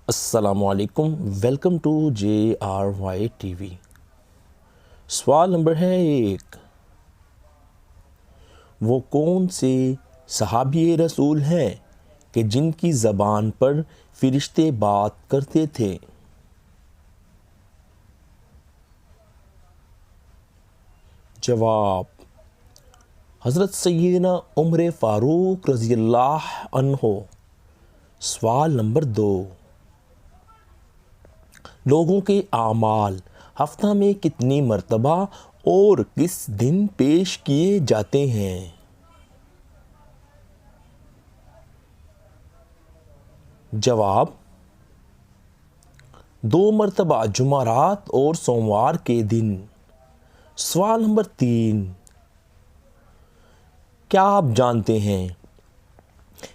السلام علیکم، welcome to JRY T V. سوال نمبر ہے 1، وہ کون سے صحابی رسول ہیں کہ جن کی زبان پر فرشتے بات کرتے تھے؟ جواب: حضرت سیدنا عمر فاروق رضی اللہ عنہ۔ سوال نمبر 2، لوگوں کے اعمال ہفتہ میں کتنی مرتبہ اور کس دن پیش کیے جاتے ہیں؟ جواب: 2 مرتبہ جمعرات اور سوموار کے دن۔ سوال نمبر 3، کیا آپ جانتے ہیں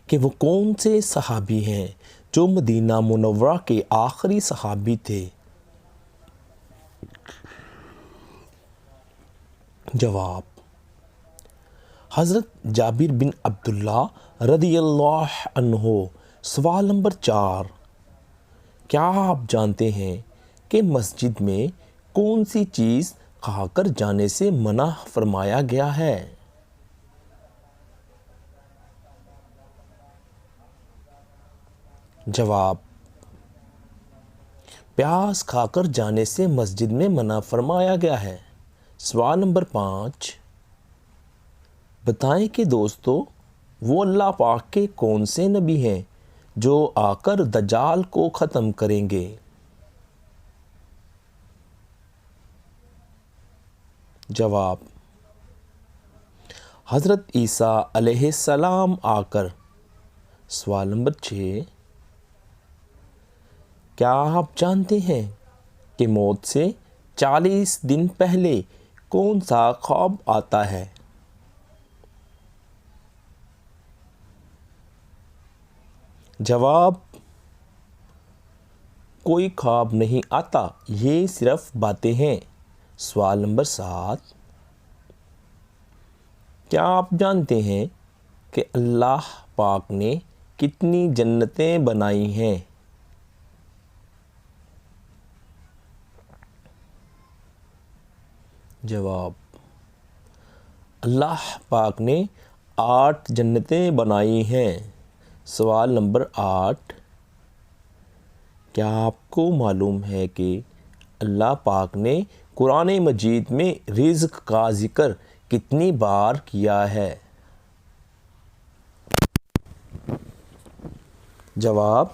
کہ وہ کون سے صحابی ہیں جو مدینہ منورہ کے آخری صحابی تھے؟ جواب: حضرت جابر بن عبداللہ رضی اللہ عنہ۔ سوال نمبر 4، کیا آپ جانتے ہیں کہ مسجد میں کون سی چیز کھا کر جانے سے منع فرمایا گیا ہے؟ جواب: پیاز کھا کر جانے سے مسجد میں منع فرمایا گیا ہے۔ سوال نمبر 5، بتائیں کہ دوستو وہ اللہ پاک کے کون سے نبی ہیں جو آ کر دجال کو ختم کریں گے؟ جواب: حضرت عیسیٰ علیہ السلام آ کر۔ سوال نمبر 6، کیا آپ جانتے ہیں کہ موت سے 40 دن پہلے کون سا خواب آتا ہے؟ جواب: کوئی خواب نہیں آتا، یہ صرف باتیں ہیں۔ سوال نمبر 7، کیا آپ جانتے ہیں کہ اللہ پاک نے کتنی جنتیں بنائی ہیں؟ جواب: اللہ پاک نے 8 جنتیں بنائی ہیں۔ سوال نمبر 8، کیا آپ کو معلوم ہے کہ اللہ پاک نے قرآن مجید میں رزق کا ذکر کتنی بار کیا ہے؟ جواب: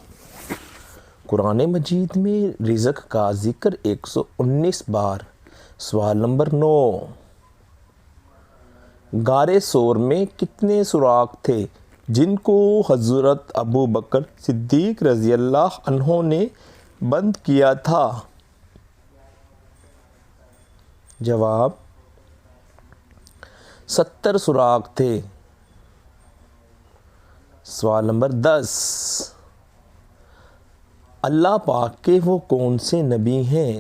قرآن مجید میں رزق کا ذکر 119 بار۔ سوال نمبر 9، غار ثور میں کتنے سوراخ تھے جن کو حضرت ابوبکر صدیق رضی اللہ عنہ نے بند کیا تھا؟ جواب: 70 سوراخ تھے۔ سوال نمبر 10، اللہ پاک کے وہ کون سے نبی ہیں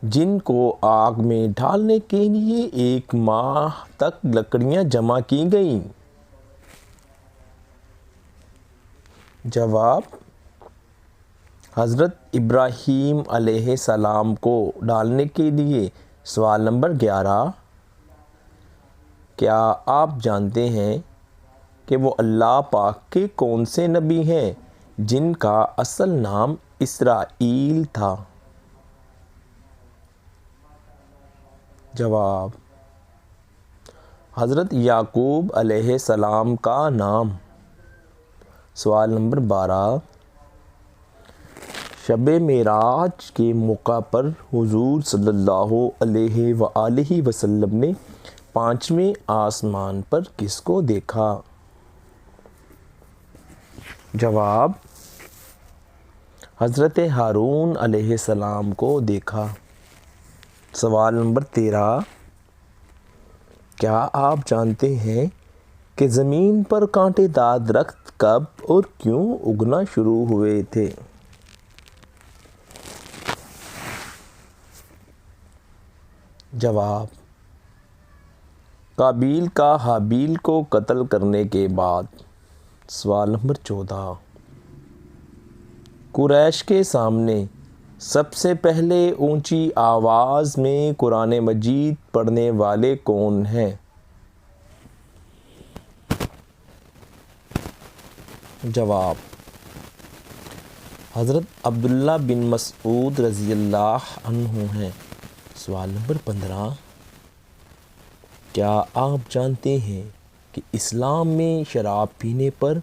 جن کو آگ میں ڈالنے کے لیے 1 ماہ تک لکڑیاں جمع کی گئیں؟ جواب: حضرت ابراہیم علیہ السلام کو ڈالنے کے لیے۔ سوال نمبر 11، کیا آپ جانتے ہیں کہ وہ اللہ پاک کے کون سے نبی ہیں جن کا اصل نام اسرائیل تھا؟ جواب: حضرت یعقوب علیہ السلام کا نام۔ سوال نمبر 12، شب معراج کے موقع پر حضور صلی اللہ علیہ وآلہ وسلم نے 5ویں آسمان پر کس کو دیکھا؟ جواب: حضرت ہارون علیہ السلام کو دیکھا۔ سوال نمبر 13، کیا آپ جانتے ہیں کہ زمین پر کانٹے دار درخت کب اور کیوں اگنا شروع ہوئے تھے؟ جواب: قابیل کا حابیل کو قتل کرنے کے بعد۔ سوال نمبر 14، قریش کے سامنے سب سے پہلے اونچی آواز میں قرآن مجید پڑھنے والے کون ہیں؟ جواب: حضرت عبداللہ بن مسعود رضی اللہ عنہ ہیں۔ سوال نمبر 15، کیا آپ جانتے ہیں کہ اسلام میں شراب پینے پر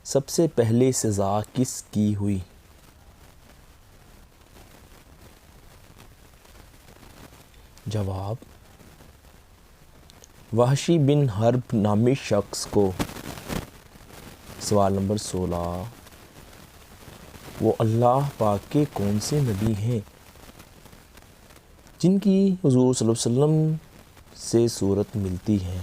سب سے پہلے سزا کس کی ہوئی؟ جواب: وحشی بن حرب نامی شخص کو۔ سوال نمبر 16، وہ اللہ پاک کے کون سے نبی ہیں جن کی حضور صلی اللہ علیہ وسلم سے صورت ملتی ہے؟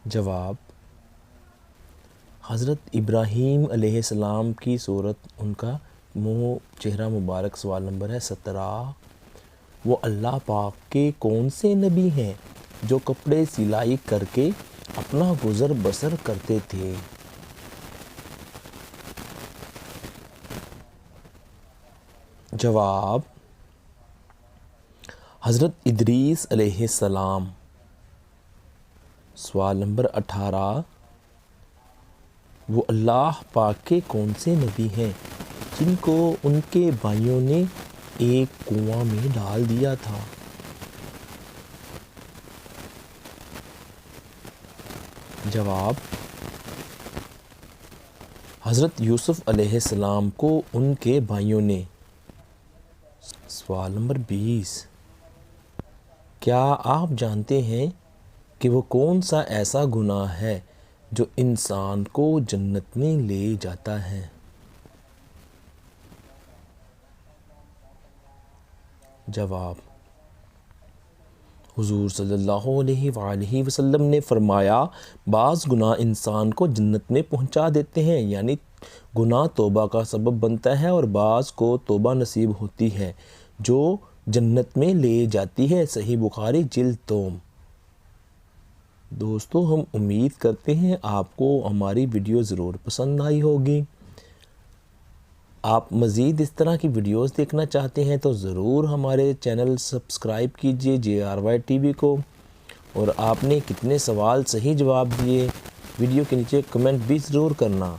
جواب: حضرت ابراہیم علیہ السلام کی صورت، ان کا چہرہ مبارک۔ سوال نمبر 17، وہ اللہ پاک کے کون سے نبی ہیں جو کپڑے سلائی کر کے اپنا گزر بسر کرتے تھے؟ جواب: حضرت ادریس علیہ السلام۔ سوال نمبر 18، وہ اللہ پاک کے کون سے نبی ہیں جن کو ان کے بھائیوں نے ایک کنواں میں ڈال دیا تھا؟ جواب: حضرت یوسف علیہ السلام کو ان کے بھائیوں نے۔ سوال نمبر 20، کیا آپ جانتے ہیں کہ وہ کون سا ایسا گناہ ہے جو انسان کو جنت میں لے جاتا ہے؟ جواب: حضور صلی اللہ علیہ وآلہ وسلم نے فرمایا، بعض گناہ انسان کو جنت میں پہنچا دیتے ہیں، یعنی گناہ توبہ کا سبب بنتا ہے، اور بعض کو توبہ نصیب ہوتی ہے جو جنت میں لے جاتی ہے۔ صحیح بخاری جلد 2۔ دوستو، ہم امید کرتے ہیں آپ کو ہماری ویڈیو ضرور پسند آئی ہوگی۔ آپ مزید اس طرح کی ویڈیوز دیکھنا چاہتے ہیں تو ضرور ہمارے چینل سبسکرائب کیجئے JRY TV کو، اور آپ نے کتنے سوال صحیح جواب دیے ویڈیو کے نیچے کمنٹ بھی ضرور کرنا۔